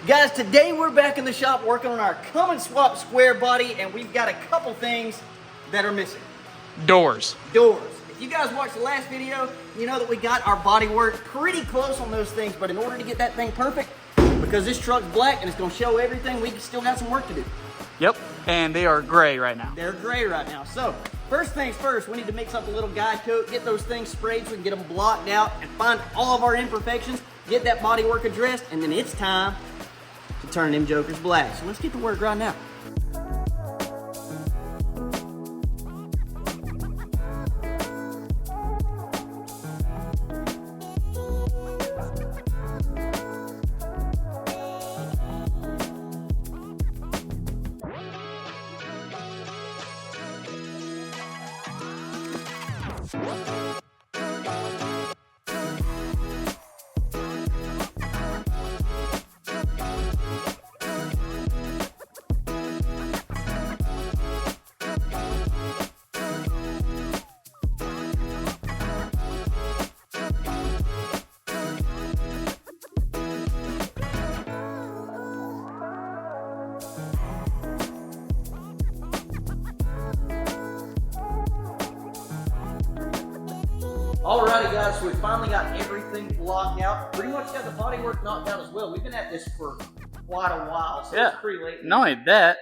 Guys, today we're back in the shop working on our Cummins Swapped Squarebody, and we've got a couple things that are missing. Doors. If you guys watched the last video, you know that we got our body work pretty close on those things, but in order to get that thing perfect, because this truck's black and it's gonna show everything, we still got some work to do. Yep, and they are gray right now. They're gray right now. So, first things first, we need to mix up a little guide coat, get those things sprayed so we can get them blocked out, and find all of our imperfections, get that body work addressed, and then it's time to turn them jokers black. So let's get to work right now. Alrighty guys, so we finally got everything blocked out. Pretty much got the body work knocked out as well. We've been at this for quite a while, so it's pretty late. Not only that,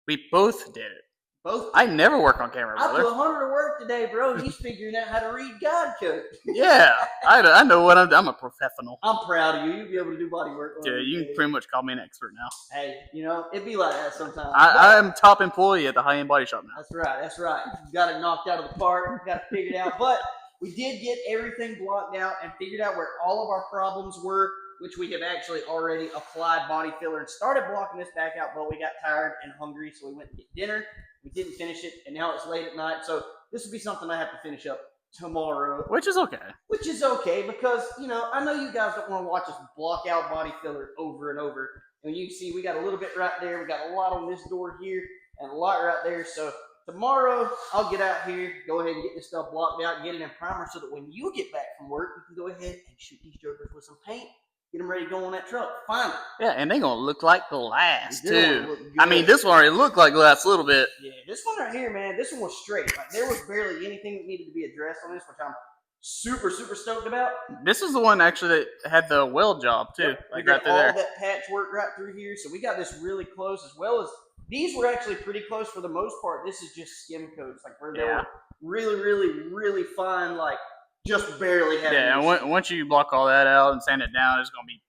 we both did it. Both? I never work on camera, brother. I put 100 to work today, bro. He's figuring out how to read guide code. Yeah, I know what I'm a professional. I'm proud of you. You'll be able to do body work. Yeah, you can pretty much call me an expert now. Hey, you know, it'd be like that sometimes. I'm top employee at the high-end body shop now. That's right. You got it knocked out of the park. You got it figured out. But we did get everything blocked out and figured out where all of our problems were, which we have actually already applied body filler and started blocking this back out, but we got tired and hungry, so we went to get dinner. We didn't finish it, and now it's late at night, so this will be something I have to finish up tomorrow. Which is okay. Which is okay, because, you know, I know you guys don't want to watch us block out body filler over and over. And you can see we got a little bit right there. We got a lot on this door here and a lot right there. So tomorrow, I'll get out here, go ahead and get this stuff blocked out, get it in primer so that when you get back from work, you can go ahead and shoot these jokers with some paint. Get them ready to go on that truck. Finally. Yeah, and they're going to look like glass, They're too. I mean, this one already looked like glass a little bit. Yeah, this one right here, man, this one was straight. Like, there was barely anything that needed to be addressed on this, which I'm super, super stoked about. This is the one, actually, that had the weld job, too. Yep. Like, we right got all there. that patchwork right through here, so we got this really close, as well as these were actually pretty close for the most part. This is just skim coats, like where they were really, really, really fine, like just barely having. Yeah, and once you block all that out and sand it down, it's going to be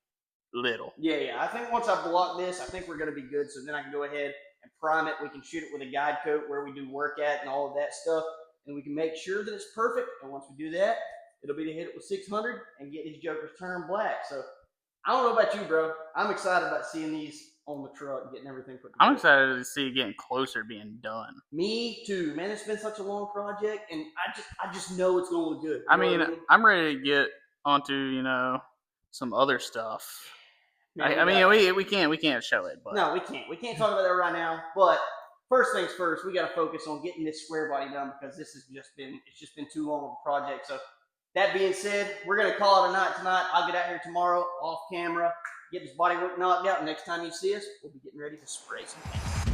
little. Yeah. I think once I block this, I think we're going to be good. So then I can go ahead and prime it. We can shoot it with a guide coat where we do work at and all of that stuff. And we can make sure that it's perfect. And once we do that, it'll be to hit it with 600 and get these jokers turned black. So I don't know about you, bro. I'm excited about seeing these on the truck and getting everything put together. I'm excited to see it getting closer to being done. Me too, man. It's been such a long project, and I just know it's going to look good. I mean, I'm ready to get onto, you know, some other stuff. Man, I mean, we can't show it, but no, we can't. We can't talk about that right now. But first things first, we got to focus on getting this square body done because this has just been too long of a project. So that being said, we're gonna call it a night tonight. I'll get out here tomorrow off camera, get this body work knocked out. Next time you see us, we'll be getting ready to spray some paint.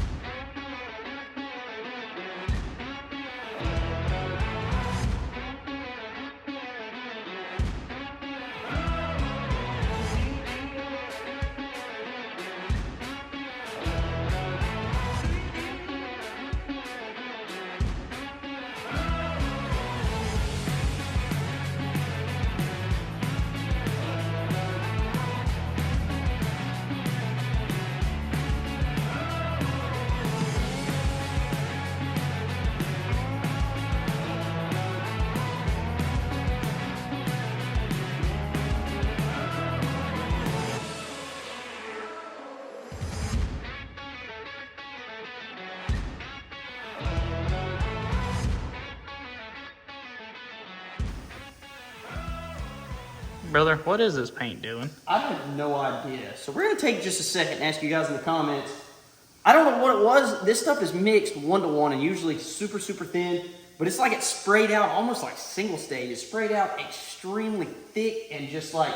brother, what is this paint doing? I have no idea. So we're gonna take just a second and ask you guys in the comments. I don't know what it was. This stuff is mixed 1-to-1 and usually super, super thin, but it's like it's sprayed out almost like single stage. It's sprayed out extremely thick and just like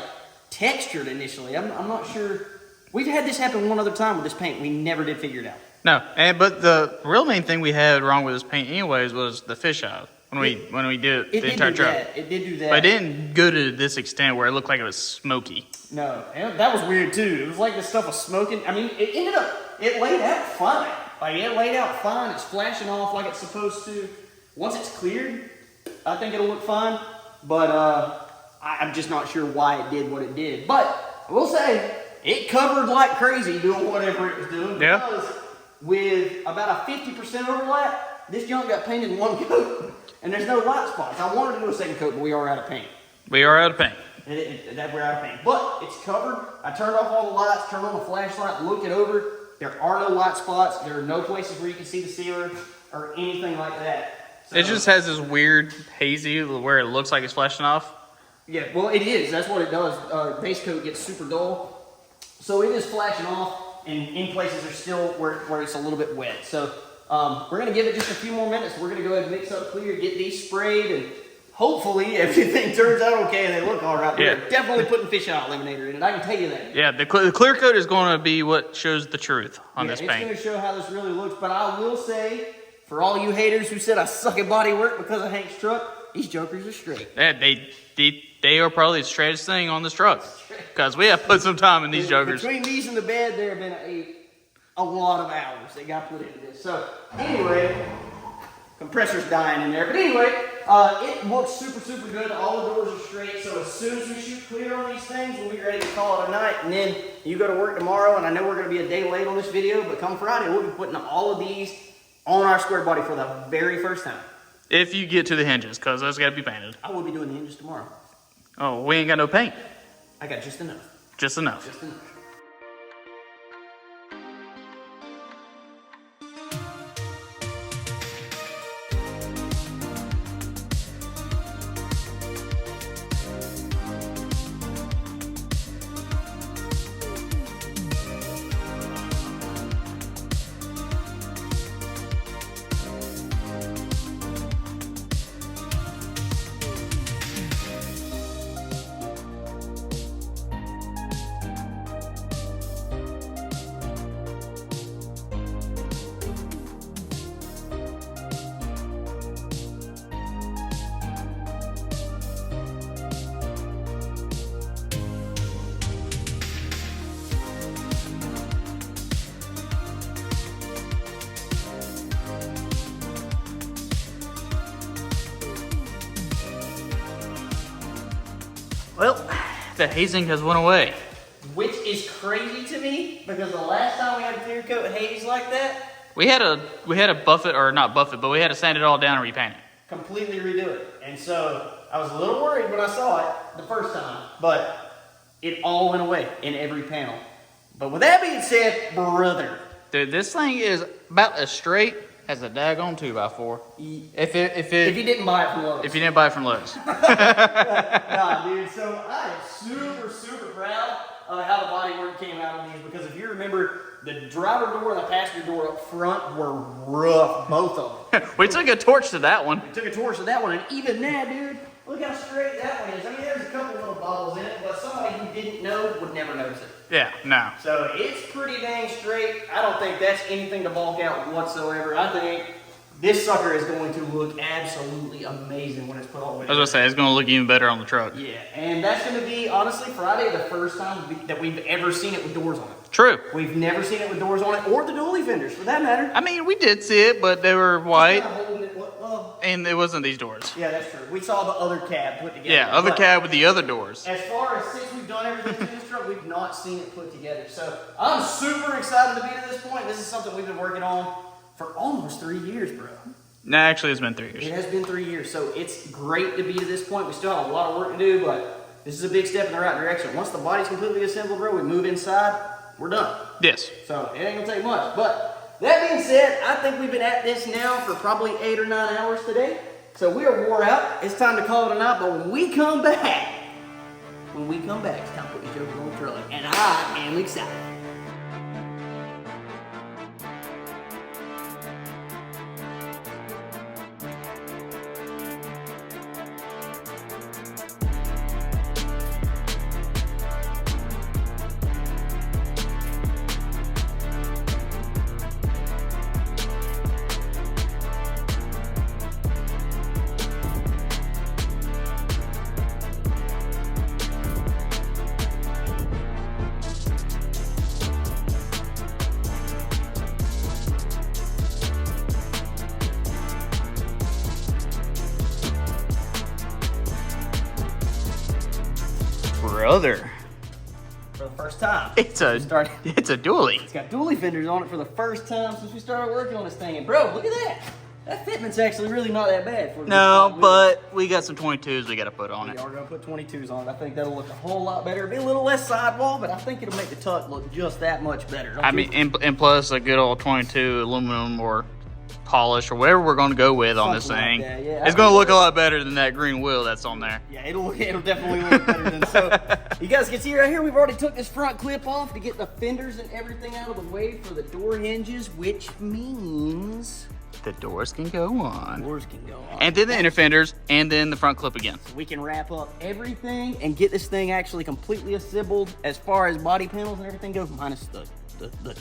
textured initially. I'm not sure We've had this happen one other time with this paint. We never did figure it out. No, but the real main thing we had wrong with this paint, anyways, was the fisheye when we did the entire truck. It did do that. But it didn't go to this extent where it looked like it was smoky. No, and that was weird too. It was like the stuff was smoking. I mean, it laid out fine. Like it laid out fine. It's flashing off like it's supposed to. Once it's cleared, I think it'll look fine. But I'm just not sure why it did what it did. But I will say, it covered like crazy doing whatever it was doing. Yeah. Because with about a 50% overlap, this junk got painted in one coat, and there's no light spots. I wanted to do a second coat, but we are out of paint. We are out of paint. We're out of paint. But it's covered. I turned off all the lights, turned on the flashlight, looked it over. There are no light spots. There are no places where you can see the sealer or anything like that. So, it just has this weird hazy where it looks like it's flashing off. Yeah, well, it is. That's what it does. Base coat gets super dull. So it is flashing off, and in places are still where it's a little bit wet. So we're going to give it just a few more minutes. We're going to go ahead and mix up clear, get these sprayed, and hopefully everything turns out okay and they look all right. Yeah. We're definitely putting fisheye eliminator in it. I can tell you that. Yeah, the clear coat is going to be what shows the truth on this paint. It's going to show how this really looks. But I will say, for all you haters who said I suck at body work because of Hank's truck, these jokers are straight. Yeah, they are probably the straightest thing on this truck. Because we have put some time in these jokers. Between these and the bed, there have been a lot of hours that got put into this. So, anyway, compressor's dying in there. But anyway, it looks super, super good. All the doors are straight. So as soon as we shoot clear on these things, we'll be ready to call it a night. And then you go to work tomorrow, and I know we're going to be a day late on this video, but come Friday, we'll be putting all of these on our square body for the very first time. If you get to the hinges, because those got to be painted. I will be doing the hinges tomorrow. Oh, we ain't got no paint. I got just enough. Just enough. Just enough. Well, the hazing has went away. Which is crazy to me, because the last time we had a clear coat haze like that, We had to buff it, or not buff it, but we had to sand it all down and repaint it. completely redo it. And so I was a little worried when I saw it the first time, but it all went away in every panel. But with that being said, brother, Dude, this thing is about as straight as a daggone 2x4. If you didn't buy it from Lowe's. If you didn't buy it from Lowe's. Nah, dude, so I am super, super proud of how the body work came out on these, because if you remember, the driver door and the passenger door up front were rough, both of them. We took a torch to that one. We took a torch to that one, and even that, dude, look how straight that one is. I mean, there's a couple little bobbles in it, but somebody who didn't know would never notice it. Yeah, no. So it's pretty dang straight. I don't think that's anything to bulk out whatsoever. I think this sucker is going to look absolutely amazing when it's put all the way I was going to say, it's going to look even better on the truck. Yeah, and that's going to be, honestly, Friday, the first time that we've ever seen it with doors on it. True. We've never seen it with doors on it, or the dually fenders, for that matter. I mean, we did see it, but they were white, Just kinda holding it, well, and it wasn't these doors. yeah, that's true. We saw the other cab put together. Yeah, other but cab with the other doors. As far as since we've done everything to this truck, we've not seen it put together. So I'm super excited to be to this point. This is something we've been working on for almost 3 years, bro. No, actually, it's been 3 years. It has been 3 years, so it's great to be to this point. We still have a lot of work to do, but this is a big step in the right direction. Once the body's completely assembled, bro, we move inside, we're done. Yes. So it ain't gonna take much. But that being said, I think we've been at this now for probably 8 or 9 hours today. So we are wore out. It's time to call it a night. But when we come back, it's time to put these jokers on the truck. And I am excited. brother. For the first time. It's a dually. It's got dually fenders on it for the first time since we started working on this thing. And bro, look at that. That fitment's actually really not that bad. For No, but we got some 22s we got to put on it. We are going to put 22s on it. I think that'll look a whole lot better. It'll be a little less sidewall, but I think it'll make the tuck look just that much better. I mean, and plus a good old 22 aluminum or polish or whatever we're going to go with on this thing. Like that, yeah. It's going to look a lot better than that green wheel that's on there. Yeah, it'll definitely look better than so. You guys can see right here, we've already took this front clip off to get the fenders and everything out of the way for the door hinges, which means the doors can go on. Doors can go on. And then the inner fenders, and then the front clip again. So we can wrap up everything and get this thing actually completely assembled as far as body panels and everything goes, minus the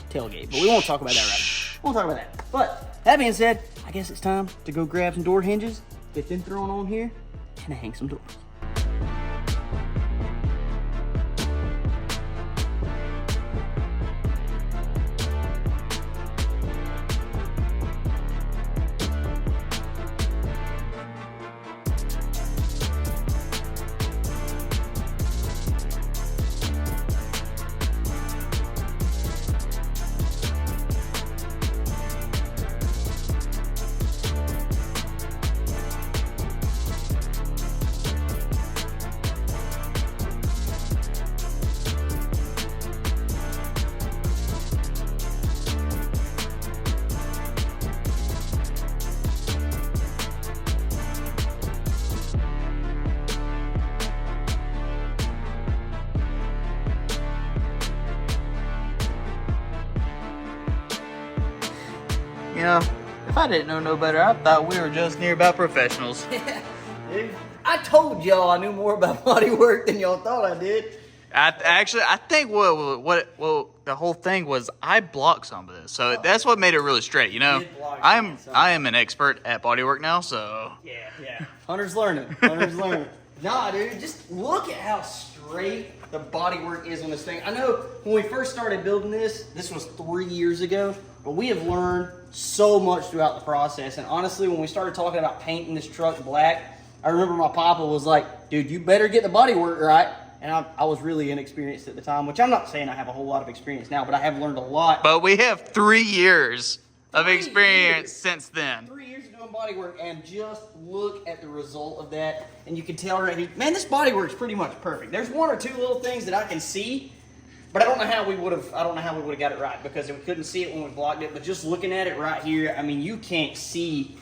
tailgate. But we won't talk about that right now. We won't talk about that. But that being said, I guess it's time to go grab some door hinges, get them thrown on here, and hang some doors. You know, if I didn't know no better, I thought we were just near about professionals. Dude, I told y'all I knew more about body work than y'all thought I did. I think what the whole thing was, I blocked some of this, so that's what made it really straight. You know, I am an expert at bodywork now, so yeah. Hunter's learning. Nah, dude, just look at how straight the bodywork is on this thing. I know when we first started building this was 3 years ago, but we have learned so much throughout the process. And honestly, when we started talking about painting this truck black, I remember my papa was like, dude, you better get the bodywork right. And I was really inexperienced at the time, which I'm not saying I have a whole lot of experience now, but I have learned a lot. But we have 3 years of experience since then. 3 years of doing bodywork, and just look at the result of that. And you can tell right here, man, this bodywork's pretty much perfect. There's one or two little things that I can see, but I don't know how we would have got it right because we couldn't see it when we blocked it. But just looking at it right here, I mean, you can't see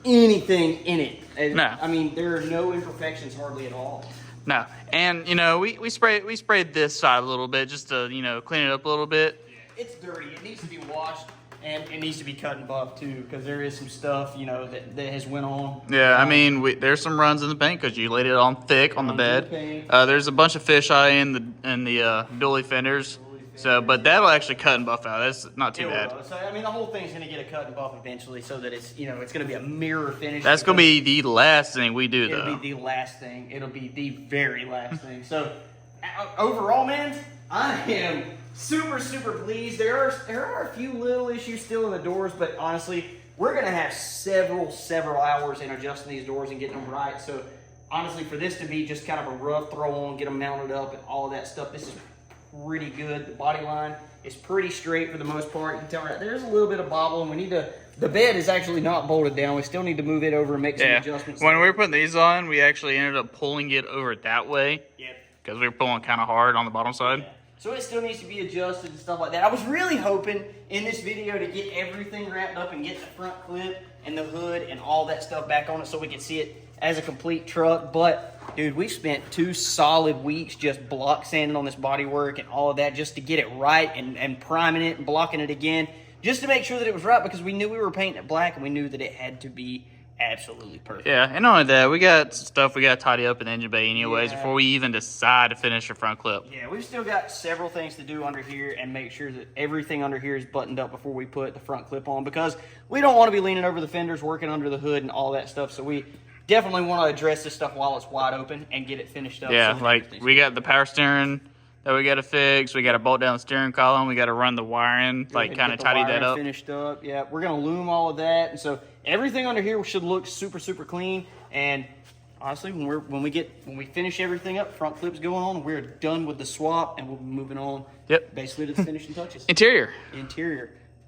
anything in it. No. I mean, there are no imperfections hardly at all. No, and you know, we sprayed this side a little bit just to, you know, clean it up a little bit. It's dirty. It needs to be washed, and it needs to be cut and buffed too, because there is some stuff, you know, that has went on. Yeah, I mean, there's some runs in the paint because you laid it on thick on the bed. There's a bunch of fisheye in the dually fenders. So, but that'll actually cut and buff out. That's not too bad. So, I mean, the whole thing's going to get a cut and buff eventually so that it's, you know, it's going to be a mirror finish. That's going to be the last thing we do, though. It'll be the last thing. It'll be the very last thing. So, overall, man, I am super, super pleased. There are a few little issues still in the doors, but honestly, we're going to have several hours in adjusting these doors and getting them right. So, honestly, for this to be just kind of a rough throw on, get them mounted up and all of that stuff, this is pretty good. The body line is pretty straight for the most part. You can tell right there's a little bit of bobble, and we need to, the bed is actually not bolted down. We still need to move it over and make some adjustments. When we were putting these on, we actually ended up pulling it over that way. Yep. Because we were pulling kind of hard on the bottom side. Yeah. So it still needs to be adjusted and stuff like that. I was really hoping in this video to get everything wrapped up and get the front clip and the hood and all that stuff back on it so we could see it as a complete truck. But dude, we spent 2 solid weeks just block sanding on this bodywork and all of that just to get it right and priming it and blocking it again just to make sure that it was right, because we knew we were painting it black and we knew that it had to be absolutely perfect. Yeah, and not only that, we got stuff we got to tidy up in the engine bay anyways before we even decide to finish the front clip. Yeah, we've still got several things to do under here and make sure that everything under here is buttoned up before we put the front clip on, because we don't want to be leaning over the fenders, working under the hood and all that stuff. So we definitely want to address this stuff while it's wide open and get it finished up. Yeah, so like we got the power steering that we got to fix. We got to bolt down the steering column. We got to run the wiring, like kind of tidy that up. Finished up. Yeah, we're gonna loom all of that, and so everything under here should look super, super clean. And honestly, when we finish everything up, front flip's going on, we're done with the swap, and we'll be moving on. Yep. Basically to the finishing touches. Interior.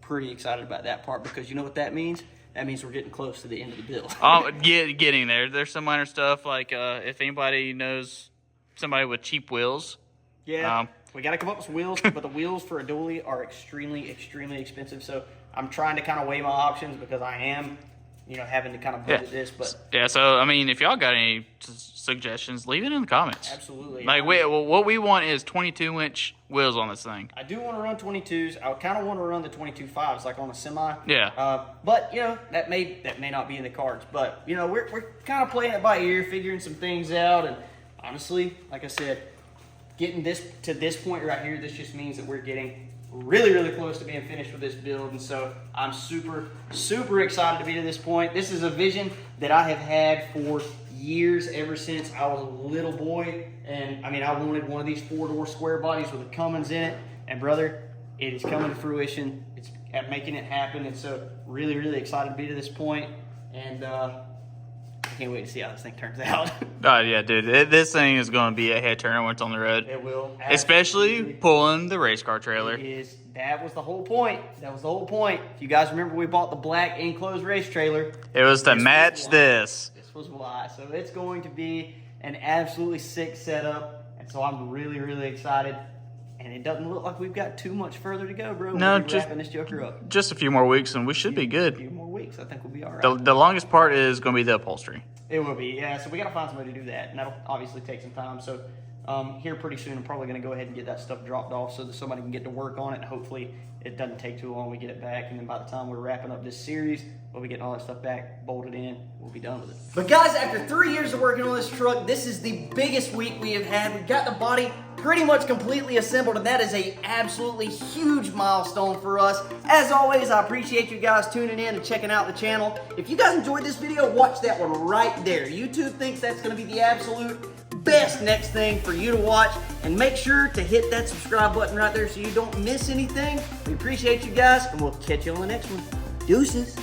Pretty excited about that part because you know what that means? That means we're getting close to the end of the build. Oh, getting there. There's some minor stuff like if anybody knows somebody with cheap wheels. Yeah. We got to come up with some wheels, but the wheels for a dually are extremely, extremely expensive. So I'm trying to kind of weigh my options because I am, having to kind of budget this. But yeah, so I mean, if y'all got any suggestions, leave it in the comments. Absolutely. Like, what we want is 22-inch wheels on this thing. I do want to run 22s. I kind of want to run the 22.5s, like on a semi. Yeah. But that may not be in the cards. But we're kind of playing it by ear, figuring some things out, and honestly, like I said, getting to this point right here, this just means that we're getting really, really close to being finished with this build. And so I'm super, super excited to be to this point. This is a vision that I have had for years, ever since I was a little boy. And I mean, I wanted one of these 4-door square bodies with a Cummins in it. And brother, it is coming to fruition. It's making it happen. And so really, really excited to be to this point. And I can't wait to see how this thing turns out. Oh, yeah, dude. This thing is going to be a head turner when it's on the road. It will. Especially pulling the race car trailer. That was the whole point. If you guys remember, we bought the black enclosed race trailer. It was to match this. This was why. So it's going to be an absolutely sick setup. And so I'm really, really excited. And it doesn't look like we've got too much further to go, bro. No, we'll be wrapping this joker up. Just a few more weeks and we should be good. A few more weeks. I think we'll be all right. The longest part is going to be the upholstery. It will be, yeah. So we got to find somebody to do that. And that'll obviously take some time. So here pretty soon, I'm probably going to go ahead and get that stuff dropped off so that somebody can get to work on it. And hopefully it doesn't take too long. We get it back. And then by the time we're wrapping up this series, we'll be getting all that stuff back, bolted in. We'll be done with it. But guys, after 3 years of working on this truck, this is the biggest week we have had. We've got the body pretty much completely assembled, and that is a absolutely huge milestone for us. As always, I appreciate you guys tuning in and checking out the channel. If you guys enjoyed this video, watch that one right there. YouTube thinks that's going to be the absolute best next thing for you to watch, and make sure to hit that subscribe button right there so you don't miss anything. We appreciate you guys, and we'll catch you on the next one. Deuces.